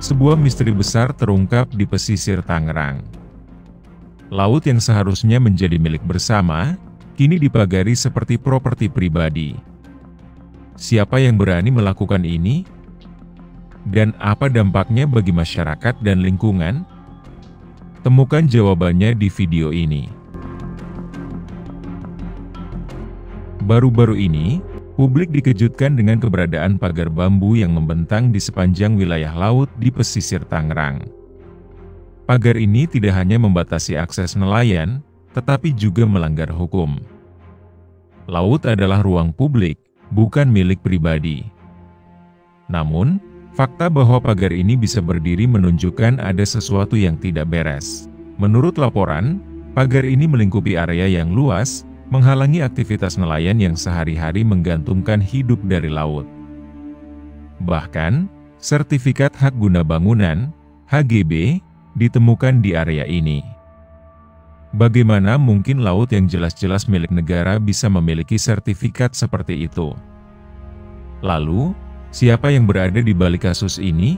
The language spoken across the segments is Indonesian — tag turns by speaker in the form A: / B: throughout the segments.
A: Sebuah misteri besar terungkap di pesisir Tangerang. Laut yang seharusnya menjadi milik bersama, kini dipagari seperti properti pribadi. Siapa yang berani melakukan ini? Dan apa dampaknya bagi masyarakat dan lingkungan? Temukan jawabannya di video ini. Baru-baru ini, publik dikejutkan dengan keberadaan pagar bambu yang membentang di sepanjang wilayah laut di pesisir Tangerang. Pagar ini tidak hanya membatasi akses nelayan, tetapi juga melanggar hukum. Laut adalah ruang publik, bukan milik pribadi. Namun, fakta bahwa pagar ini bisa berdiri menunjukkan ada sesuatu yang tidak beres. Menurut laporan, pagar ini melingkupi area yang luas, menghalangi aktivitas nelayan yang sehari-hari menggantungkan hidup dari laut. Bahkan, sertifikat hak guna bangunan, HGB, ditemukan di area ini. Bagaimana mungkin laut yang jelas-jelas milik negara bisa memiliki sertifikat seperti itu? Lalu, siapa yang berada di balik kasus ini?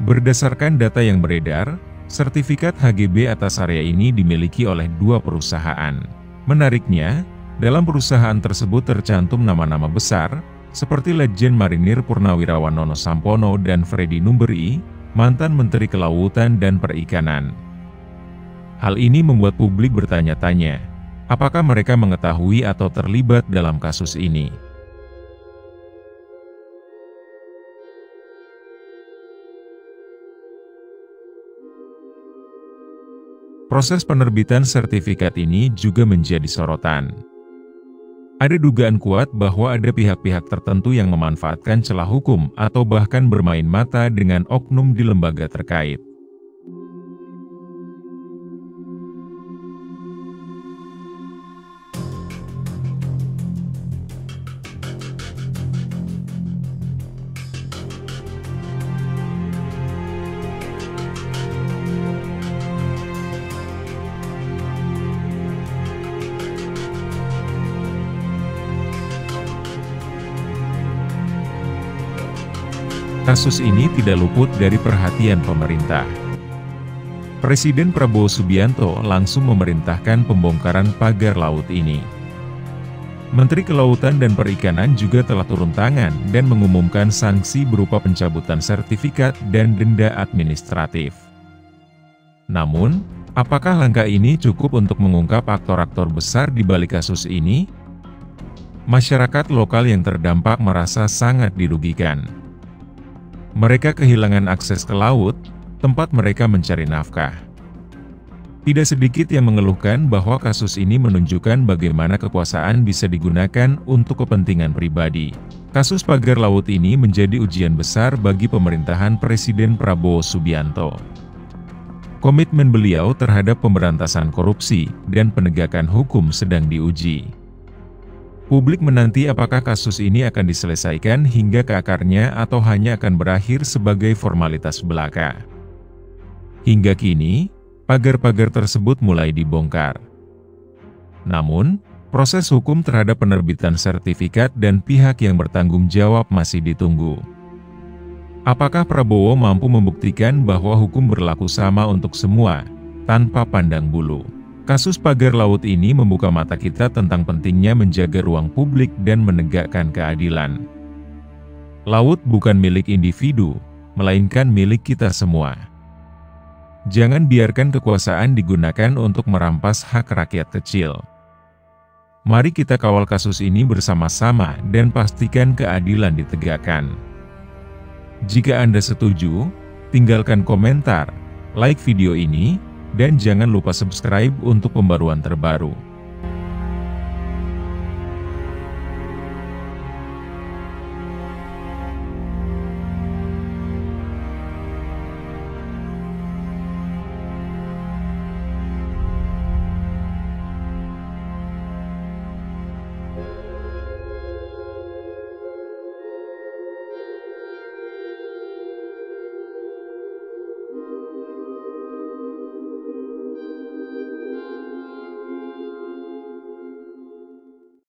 A: Berdasarkan data yang beredar, sertifikat HGB atas area ini dimiliki oleh 2 perusahaan. Menariknya, dalam perusahaan tersebut tercantum nama-nama besar, seperti Letjen Marinir Purnawirawan Nono Sampono dan Freddy Numberi, mantan Menteri Kelautan dan Perikanan. Hal ini membuat publik bertanya-tanya, apakah mereka mengetahui atau terlibat dalam kasus ini? Proses penerbitan sertifikat ini juga menjadi sorotan. Ada dugaan kuat bahwa ada pihak-pihak tertentu yang memanfaatkan celah hukum atau bahkan bermain mata dengan oknum di lembaga terkait. Kasus ini tidak luput dari perhatian pemerintah. Presiden Prabowo Subianto langsung memerintahkan pembongkaran pagar laut ini. Menteri Kelautan dan Perikanan juga telah turun tangan dan mengumumkan sanksi berupa pencabutan sertifikat dan denda administratif. Namun, apakah langkah ini cukup untuk mengungkap aktor-aktor besar di balik kasus ini? Masyarakat lokal yang terdampak merasa sangat dirugikan. Mereka kehilangan akses ke laut, tempat mereka mencari nafkah. Tidak sedikit yang mengeluhkan bahwa kasus ini menunjukkan bagaimana kekuasaan bisa digunakan untuk kepentingan pribadi. Kasus pagar laut ini menjadi ujian besar bagi pemerintahan Presiden Prabowo Subianto. Komitmen beliau terhadap pemberantasan korupsi dan penegakan hukum sedang diuji. Publik menanti apakah kasus ini akan diselesaikan hingga ke akarnya atau hanya akan berakhir sebagai formalitas belaka. Hingga kini, pagar-pagar tersebut mulai dibongkar. Namun, proses hukum terhadap penerbitan sertifikat dan pihak yang bertanggung jawab masih ditunggu. Apakah Prabowo mampu membuktikan bahwa hukum berlaku sama untuk semua, tanpa pandang bulu? Kasus pagar laut ini membuka mata kita tentang pentingnya menjaga ruang publik dan menegakkan keadilan. Laut bukan milik individu, melainkan milik kita semua. Jangan biarkan kekuasaan digunakan untuk merampas hak rakyat kecil. Mari kita kawal kasus ini bersama-sama dan pastikan keadilan ditegakkan. Jika Anda setuju, tinggalkan komentar, like video ini, dan jangan lupa subscribe untuk pembaruan terbaru.